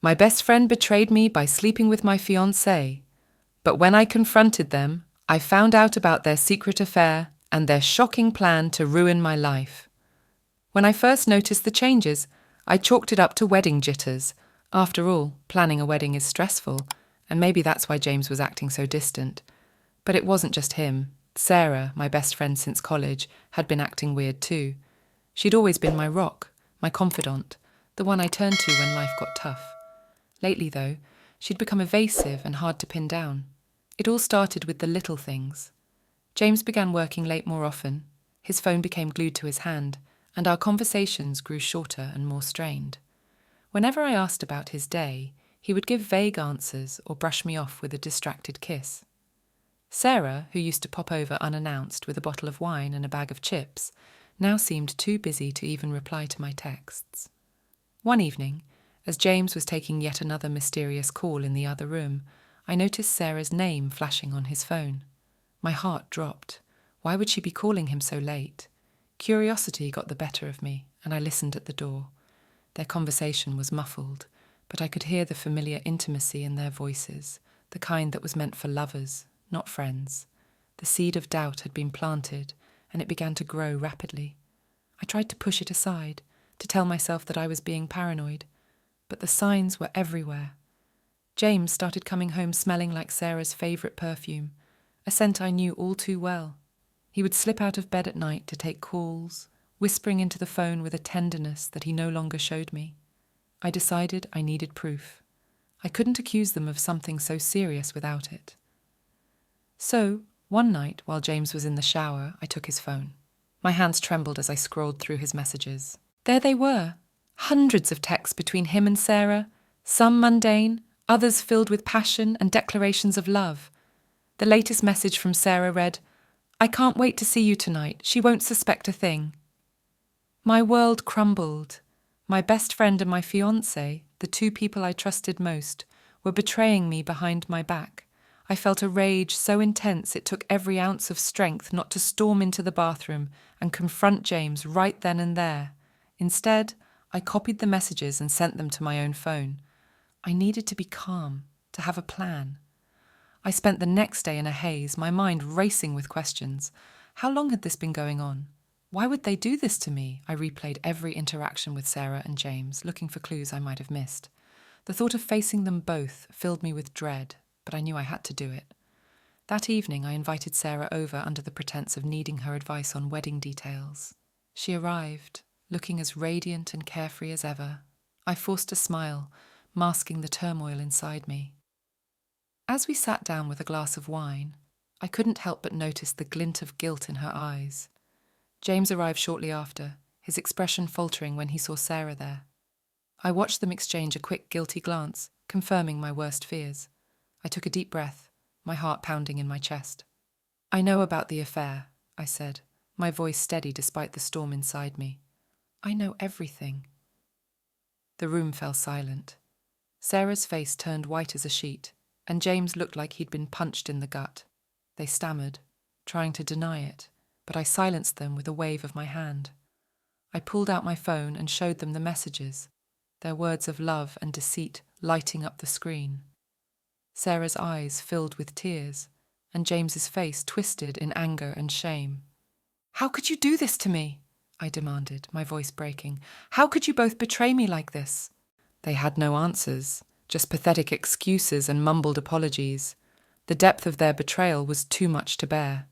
My best friend betrayed me by sleeping with my fiancé, but when I confronted them, I found out about their secret affair and their shocking plan to ruin my life. When I first noticed the changes, I chalked it up to wedding jitters. After all, planning a wedding is stressful, and maybe that's why James was acting so distant. But it wasn't just him. Sarah, my best friend since college, had been acting weird too. She'd always been my rock, my confidant, the one I turned to when life got tough. Lately, though, she'd become evasive and hard to pin down. It all started with the little things. James began working late more often. His phone became glued to his hand, and our conversations grew shorter and more strained. Whenever I asked about his day, he would give vague answers or brush me off with a distracted kiss. Sarah, who used to pop over unannounced with a bottle of wine and a bag of chips, now seemed too busy to even reply to my texts. One evening, as James was taking yet another mysterious call in the other room, I noticed Sarah's name flashing on his phone. My heart dropped. Why would she be calling him so late? Curiosity got the better of me, and I listened at the door. Their conversation was muffled, but I could hear the familiar intimacy in their voices, the kind that was meant for lovers, not friends. The seed of doubt had been planted, and it began to grow rapidly. I tried to push it aside, to tell myself that I was being paranoid, but the signs were everywhere. James started coming home smelling like Sarah's favourite perfume, a scent I knew all too well. He would slip out of bed at night to take calls, whispering into the phone with a tenderness that he no longer showed me. I decided I needed proof. I couldn't accuse them of something so serious without it. So, one night while James was in the shower, I took his phone. My hands trembled as I scrolled through his messages. There they were, hundreds of texts between him and Sarah, some mundane, others filled with passion and declarations of love. The latest message from Sarah read, "I can't wait to see you tonight. She won't suspect a thing." My world crumbled. My best friend and my fiancé, the two people I trusted most, were betraying me behind my back. I felt a rage so intense it took every ounce of strength not to storm into the bathroom and confront James right then and there. Instead, I copied the messages and sent them to my own phone. I needed to be calm, to have a plan. I spent the next day in a haze, my mind racing with questions. How long had this been going on? Why would they do this to me? I replayed every interaction with Sarah and James, looking for clues I might have missed. The thought of facing them both filled me with dread, but I knew I had to do it. That evening I invited Sarah over under the pretense of needing her advice on wedding details. She arrived, looking as radiant and carefree as ever. I forced a smile, masking the turmoil inside me. As we sat down with a glass of wine, I couldn't help but notice the glint of guilt in her eyes. James arrived shortly after, his expression faltering when he saw Sarah there. I watched them exchange a quick, guilty glance, confirming my worst fears. I took a deep breath, my heart pounding in my chest. "I know about the affair," I said, my voice steady despite the storm inside me. "I know everything." The room fell silent. Sarah's face turned white as a sheet, and James looked like he'd been punched in the gut. They stammered, trying to deny it, but I silenced them with a wave of my hand. I pulled out my phone and showed them the messages, their words of love and deceit lighting up the screen. Sarah's eyes filled with tears, and James's face twisted in anger and shame. "How could you do this to me?" I demanded, my voice breaking. "How could you both betray me like this?" They had no answers, just pathetic excuses and mumbled apologies. The depth of their betrayal was too much to bear.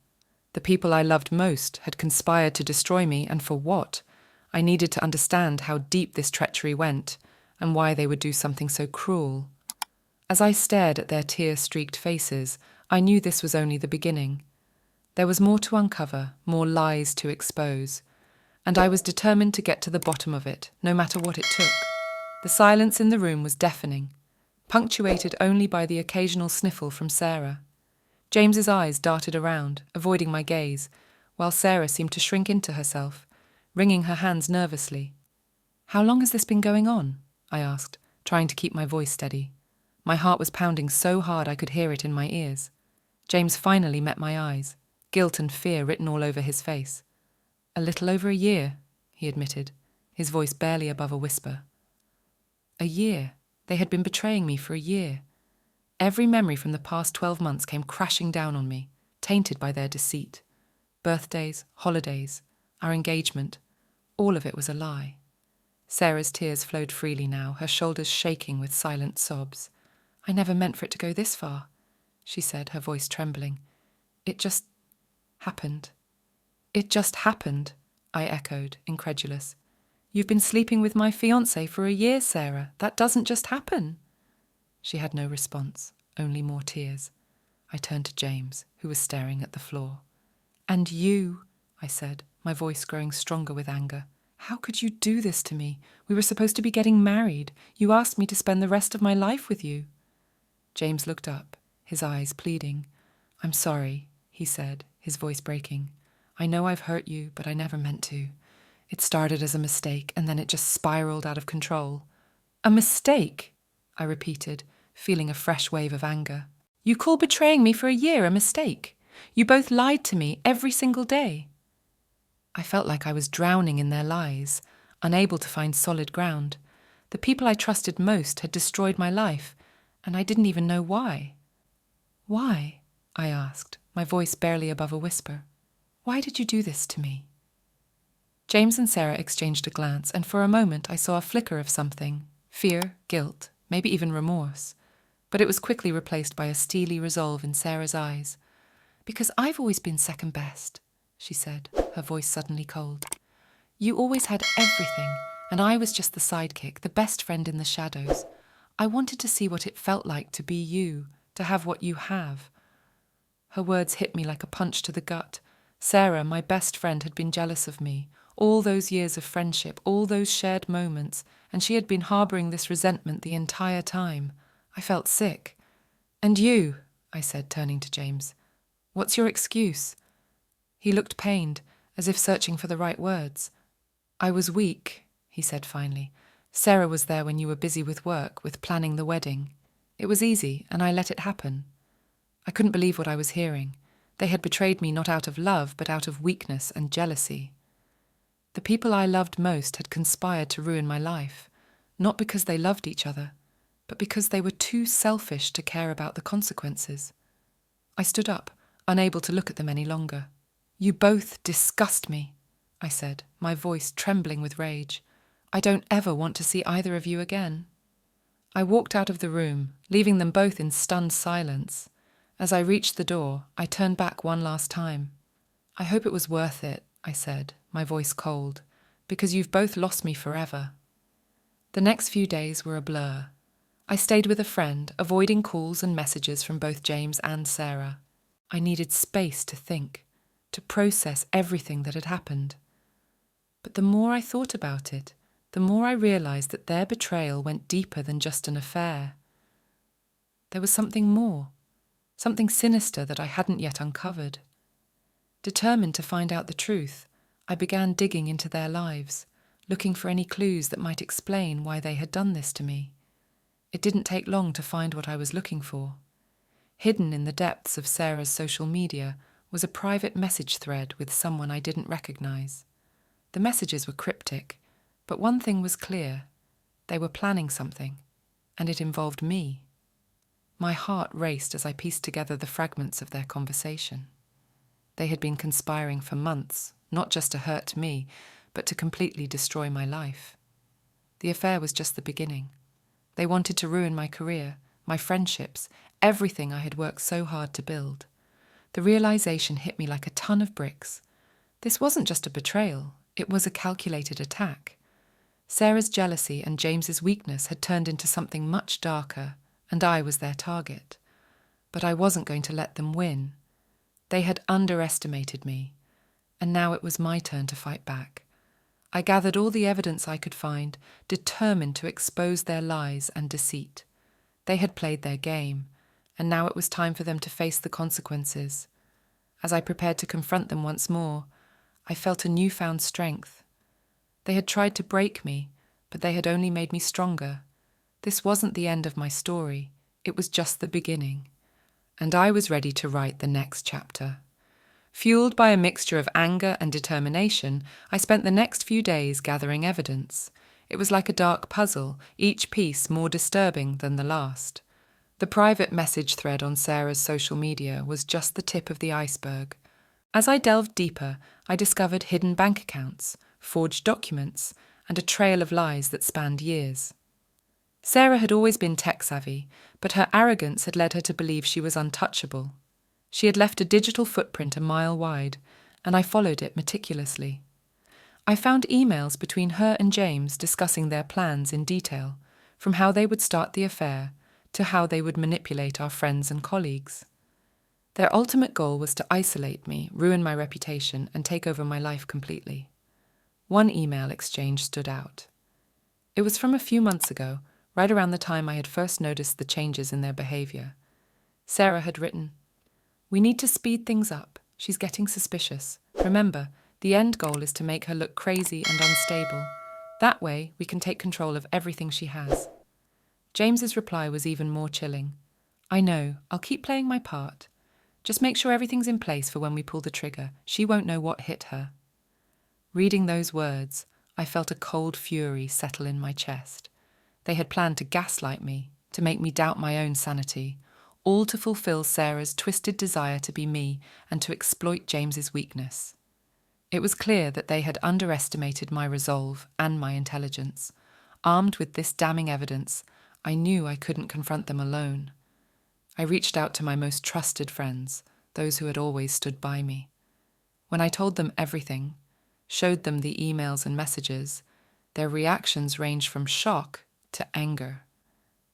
The people I loved most had conspired to destroy me, and for what? I needed to understand how deep this treachery went, and why they would do something so cruel. As I stared at their tear-streaked faces, I knew this was only the beginning. There was more to uncover, more lies to expose, and I was determined to get to the bottom of it, no matter what it took. The silence in the room was deafening, punctuated only by the occasional sniffle from Sarah. James's eyes darted around, avoiding my gaze, while Sarah seemed to shrink into herself, wringing her hands nervously. "How long has this been going on?" I asked, trying to keep my voice steady. My heart was pounding so hard I could hear it in my ears. James finally met my eyes, guilt and fear written all over his face. "A little over a year," he admitted, his voice barely above a whisper. "A year," They had been betraying me for a year. Every memory from the past 12 months came crashing down on me, tainted by their deceit. Birthdays, holidays, our engagement, all of it was a lie. Sarah's tears flowed freely now, her shoulders shaking with silent sobs. "I never meant for it to go this far," she said, her voice trembling. "It just happened." "It just happened," I echoed, incredulous. "You've been sleeping with my fiancé for a year, Sarah. That doesn't just happen." She had no response, only more tears. I turned to James, who was staring at the floor. "And you," I said, my voice growing stronger with anger. "How could you do this to me? We were supposed to be getting married. You asked me to spend the rest of my life with you." James looked up, his eyes pleading. "I'm sorry," he said, his voice breaking. "I know I've hurt you, but I never meant to. It started as a mistake, and then it just spiraled out of control." "A mistake?" I repeated, feeling a fresh wave of anger. "You call betraying me for a year a mistake? You both lied to me every single day." I felt like I was drowning in their lies, unable to find solid ground. The people I trusted most had destroyed my life, and I didn't even know why. "Why?" I asked, my voice barely above a whisper. "Why did you do this to me?" James and Sarah exchanged a glance, and for a moment I saw a flicker of something, fear, guilt, maybe even remorse. But it was quickly replaced by a steely resolve in Sarah's eyes. "Because I've always been second best," she said, her voice suddenly cold. "You always had everything, and I was just the sidekick, the best friend in the shadows. I wanted to see what it felt like to be you, to have what you have." Her words hit me like a punch to the gut. Sarah, my best friend, had been jealous of me. All those years of friendship, all those shared moments, and she had been harboring this resentment the entire time. I felt sick. "And you," I said, turning to James. "What's your excuse?" He looked pained, as if searching for the right words. "I was weak," he said finally. "Sarah was there when you were busy with work, with planning the wedding. It was easy, and I let it happen." I couldn't believe what I was hearing. They had betrayed me not out of love, but out of weakness and jealousy. The people I loved most had conspired to ruin my life, not because they loved each other, but because they were too selfish to care about the consequences. I stood up, unable to look at them any longer. "You both disgust me," I said, my voice trembling with rage. "I don't ever want to see either of you again." I walked out of the room, leaving them both in stunned silence. As I reached the door, I turned back one last time. "I hope it was worth it," I said, my voice cold, "because you've both lost me forever." The next few days were a blur. I stayed with a friend, avoiding calls and messages from both James and Sarah. I needed space to think, to process everything that had happened. But the more I thought about it, the more I realized that their betrayal went deeper than just an affair. There was something more, something sinister that I hadn't yet uncovered. Determined to find out the truth, I began digging into their lives, looking for any clues that might explain why they had done this to me. It didn't take long to find what I was looking for. Hidden in the depths of Sarah's social media was a private message thread with someone I didn't recognize. The messages were cryptic, but one thing was clear. They were planning something, and it involved me. My heart raced as I pieced together the fragments of their conversation. They had been conspiring for months, not just to hurt me, but to completely destroy my life. The affair was just the beginning. They wanted to ruin my career, my friendships, everything I had worked so hard to build. The realization hit me like a ton of bricks. This wasn't just a betrayal, it was a calculated attack. Sarah's jealousy and James's weakness had turned into something much darker, and I was their target. But I wasn't going to let them win. They had underestimated me, and now it was my turn to fight back. I gathered all the evidence I could find, determined to expose their lies and deceit. They had played their game, and now it was time for them to face the consequences. As I prepared to confront them once more, I felt a newfound strength. They had tried to break me, but they had only made me stronger. This wasn't the end of my story, it was just the beginning. And I was ready to write the next chapter. Fueled by a mixture of anger and determination, I spent the next few days gathering evidence. It was like a dark puzzle, each piece more disturbing than the last. The private message thread on Sarah's social media was just the tip of the iceberg. As I delved deeper, I discovered hidden bank accounts, forged documents, and a trail of lies that spanned years. Sarah had always been tech-savvy, but her arrogance had led her to believe she was untouchable. She had left a digital footprint a mile wide, and I followed it meticulously. I found emails between her and James discussing their plans in detail, from how they would start the affair to how they would manipulate our friends and colleagues. Their ultimate goal was to isolate me, ruin my reputation, and take over my life completely. One email exchange stood out. It was from a few months ago, right around the time I had first noticed the changes in their behavior. Sarah had written, "We need to speed things up. She's getting suspicious. Remember, the end goal is to make her look crazy and unstable. That way, we can take control of everything she has." James's reply was even more chilling. "I know, I'll keep playing my part. Just make sure everything's in place for when we pull the trigger. She won't know what hit her." Reading those words, I felt a cold fury settle in my chest. They had planned to gaslight me, to make me doubt my own sanity, all to fulfill Sarah's twisted desire to be me and to exploit James's weakness. It was clear that they had underestimated my resolve and my intelligence. Armed with this damning evidence, I knew I couldn't confront them alone. I reached out to my most trusted friends, those who had always stood by me. When I told them everything, showed them the emails and messages, their reactions ranged from shock to anger.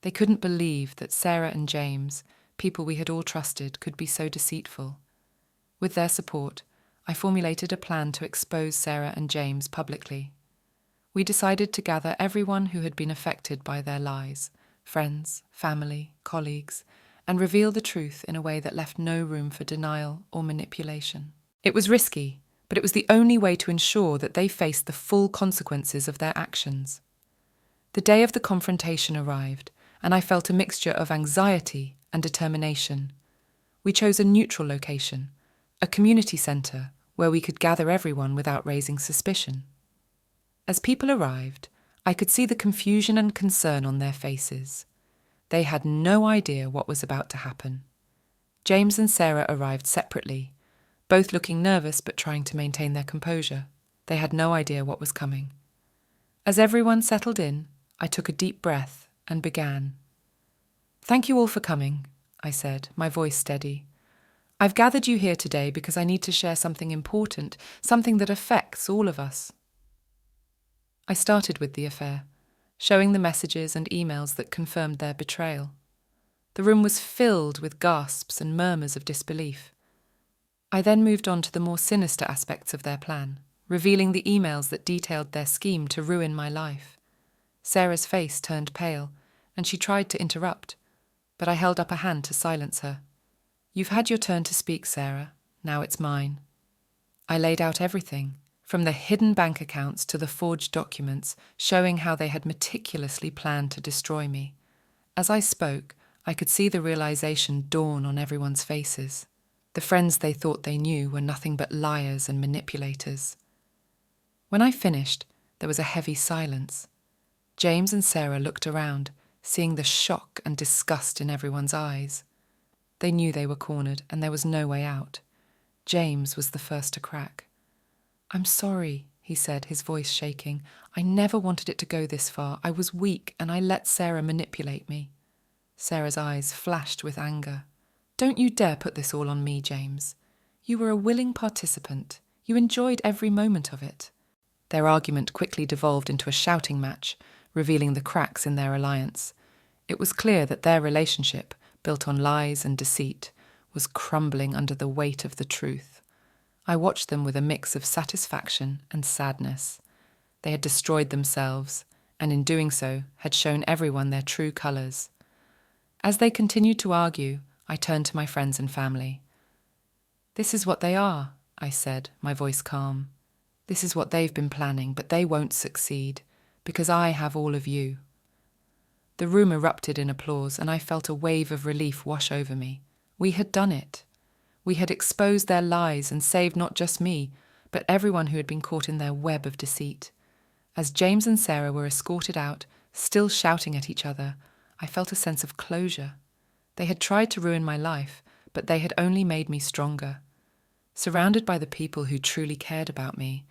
They couldn't believe that Sarah and James, people we had all trusted, could be so deceitful. With their support, I formulated a plan to expose Sarah and James publicly. We decided to gather everyone who had been affected by their lies, friends, family, colleagues, and reveal the truth in a way that left no room for denial or manipulation. It was risky, but it was the only way to ensure that they faced the full consequences of their actions. The day of the confrontation arrived, and I felt a mixture of anxiety and determination. We chose a neutral location, a community centre where we could gather everyone without raising suspicion. As people arrived, I could see the confusion and concern on their faces. They had no idea what was about to happen. James and Sarah arrived separately, both looking nervous but trying to maintain their composure. They had no idea what was coming. As everyone settled in, I took a deep breath and began. "Thank you all for coming," I said, my voice steady. "I've gathered you here today because I need to share something important, something that affects all of us." I started with the affair, showing the messages and emails that confirmed their betrayal. The room was filled with gasps and murmurs of disbelief. I then moved on to the more sinister aspects of their plan, revealing the emails that detailed their scheme to ruin my life. Sarah's face turned pale, and she tried to interrupt, but I held up a hand to silence her. "You've had your turn to speak, Sarah. Now it's mine." I laid out everything, from the hidden bank accounts to the forged documents, showing how they had meticulously planned to destroy me. As I spoke, I could see the realization dawn on everyone's faces. The friends they thought they knew were nothing but liars and manipulators. When I finished, there was a heavy silence. James and Sarah looked around, seeing the shock and disgust in everyone's eyes. They knew they were cornered, and there was no way out. James was the first to crack. "I'm sorry," he said, his voice shaking. "I never wanted it to go this far. I was weak, and I let Sarah manipulate me." Sarah's eyes flashed with anger. "Don't you dare put this all on me, James. You were a willing participant. You enjoyed every moment of it." Their argument quickly devolved into a shouting match, revealing the cracks in their alliance. It was clear that their relationship, built on lies and deceit, was crumbling under the weight of the truth. I watched them with a mix of satisfaction and sadness. They had destroyed themselves, and in doing so had shown everyone their true colours. As they continued to argue, I turned to my friends and family. "This is what they are," I said, my voice calm. "This is what they've been planning, but they won't succeed, because I have all of you." The room erupted in applause, and I felt a wave of relief wash over me. We had done it. We had exposed their lies and saved not just me, but everyone who had been caught in their web of deceit. As James and Sarah were escorted out, still shouting at each other, I felt a sense of closure. They had tried to ruin my life, but they had only made me stronger. Surrounded by the people who truly cared about me,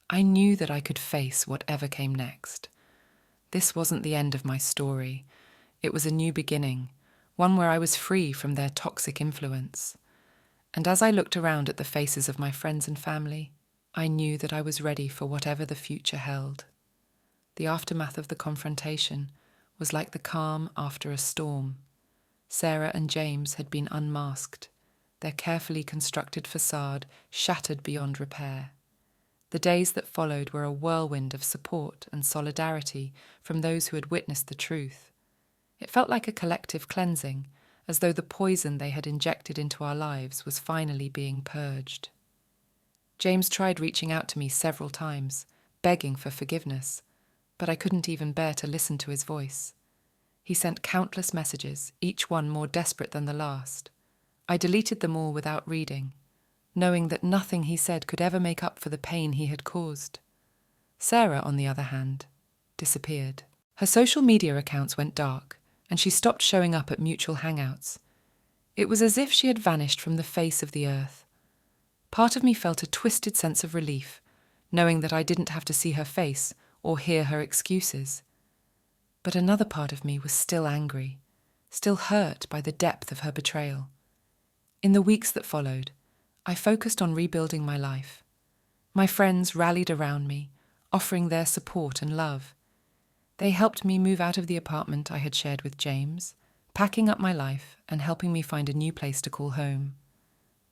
I knew that I could face whatever came next. This wasn't the end of my story. It was a new beginning, one where I was free from their toxic influence. And as I looked around at the faces of my friends and family, I knew that I was ready for whatever the future held. The aftermath of the confrontation was like the calm after a storm. Sarah and James had been unmasked, their carefully constructed facade shattered beyond repair. The days that followed were a whirlwind of support and solidarity from those who had witnessed the truth. It felt like a collective cleansing, as though the poison they had injected into our lives was finally being purged. James tried reaching out to me several times, begging for forgiveness, but I couldn't even bear to listen to his voice. He sent countless messages, each one more desperate than the last. I deleted them all without reading, knowing that nothing he said could ever make up for the pain he had caused. Sarah, on the other hand, disappeared. Her social media accounts went dark, and she stopped showing up at mutual hangouts. It was as if she had vanished from the face of the earth. Part of me felt a twisted sense of relief, knowing that I didn't have to see her face or hear her excuses. But another part of me was still angry, still hurt by the depth of her betrayal. In the weeks that followed, I focused on rebuilding my life. My friends rallied around me, offering their support and love. They helped me move out of the apartment I had shared with James, packing up my life and helping me find a new place to call home.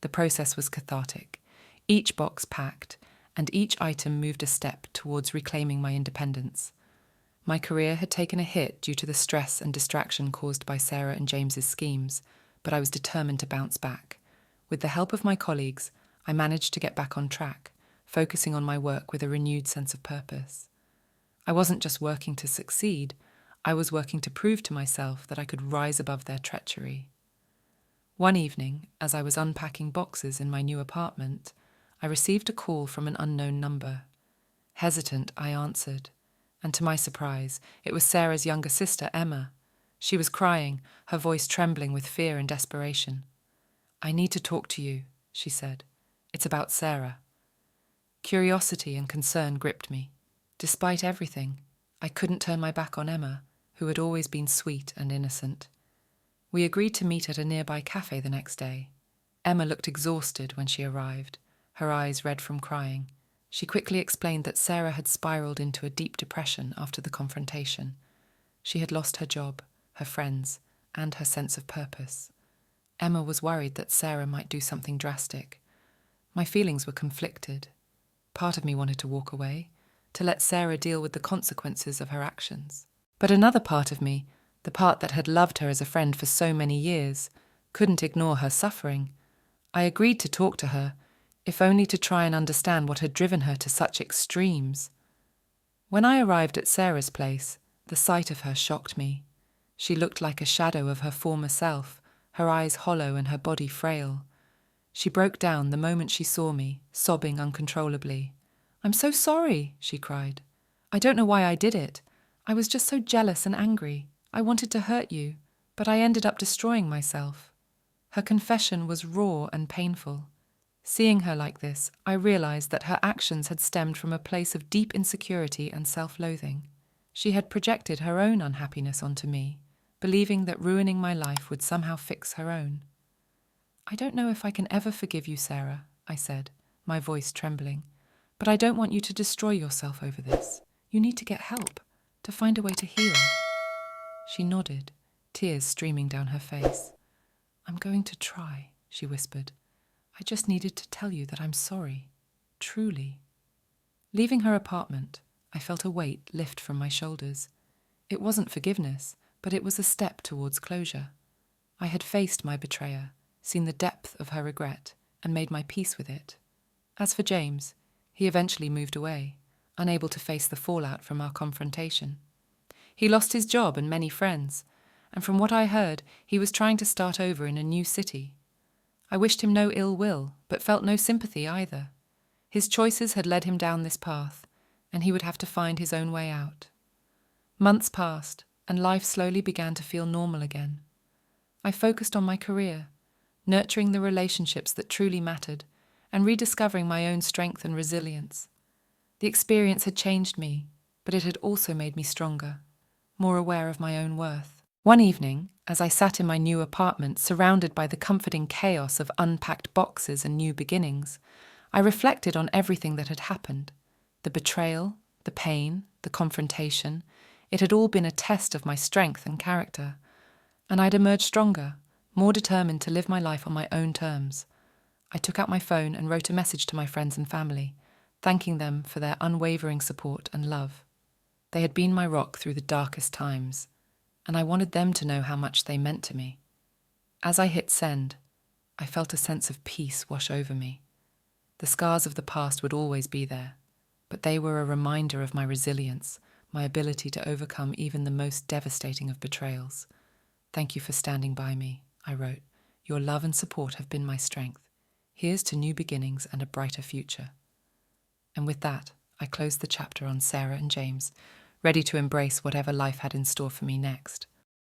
The process was cathartic, each box packed, and each item moved a step towards reclaiming my independence. My career had taken a hit due to the stress and distraction caused by Sarah and James's schemes, but I was determined to bounce back. With the help of my colleagues, I managed to get back on track, focusing on my work with a renewed sense of purpose. I wasn't just working to succeed, I was working to prove to myself that I could rise above their treachery. One evening, as I was unpacking boxes in my new apartment, I received a call from an unknown number. Hesitant, I answered, and to my surprise, it was Sarah's younger sister, Emma. She was crying, her voice trembling with fear and desperation. "I need to talk to you," she said. "It's about Sarah." Curiosity and concern gripped me. Despite everything, I couldn't turn my back on Emma, who had always been sweet and innocent. We agreed to meet at a nearby cafe the next day. Emma looked exhausted when she arrived, her eyes red from crying. She quickly explained that Sarah had spiraled into a deep depression after the confrontation. She had lost her job, her friends, and her sense of purpose. Emma was worried that Sarah might do something drastic. My feelings were conflicted. Part of me wanted to walk away, to let Sarah deal with the consequences of her actions. But another part of me, the part that had loved her as a friend for so many years, couldn't ignore her suffering. I agreed to talk to her, if only to try and understand what had driven her to such extremes. When I arrived at Sarah's place, the sight of her shocked me. She looked like a shadow of her former self, her eyes hollow and her body frail. She broke down the moment she saw me, sobbing uncontrollably. "I'm so sorry," she cried. "I don't know why I did it. I was just so jealous and angry. I wanted to hurt you, but I ended up destroying myself." Her confession was raw and painful. Seeing her like this, I realized that her actions had stemmed from a place of deep insecurity and self-loathing. She had projected her own unhappiness onto me, believing that ruining my life would somehow fix her own. "I don't know if I can ever forgive you, Sarah," I said, my voice trembling. "But I don't want you to destroy yourself over this. You need to get help, to find a way to heal." She nodded, tears streaming down her face. "I'm going to try," she whispered. "I just needed to tell you that I'm sorry. Truly." Leaving her apartment, I felt a weight lift from my shoulders. It wasn't forgiveness, but it was a step towards closure. I had faced my betrayer, seen the depth of her regret, and made my peace with it. As for James, he eventually moved away, unable to face the fallout from our confrontation. He lost his job and many friends, and from what I heard, he was trying to start over in a new city. I wished him no ill will, but felt no sympathy either. His choices had led him down this path, and he would have to find his own way out. Months passed, and life slowly began to feel normal again. I focused on my career, nurturing the relationships that truly mattered, and rediscovering my own strength and resilience. The experience had changed me, but it had also made me stronger, more aware of my own worth. One evening, as I sat in my new apartment surrounded by the comforting chaos of unpacked boxes and new beginnings, I reflected on everything that had happened. The betrayal, the pain, the confrontation. It had all been a test of my strength and character. And I'd emerged stronger, more determined to live my life on my own terms. I took out my phone and wrote a message to my friends and family, thanking them for their unwavering support and love. They had been my rock through the darkest times, and I wanted them to know how much they meant to me. As I hit send, I felt a sense of peace wash over me. The scars of the past would always be there, but they were a reminder of my resilience, my ability to overcome even the most devastating of betrayals. Thank you for standing by me, I wrote. Your love and support have been my strength. Here's to new beginnings and a brighter future. And with that, I closed the chapter on Sarah and James, ready to embrace whatever life had in store for me next.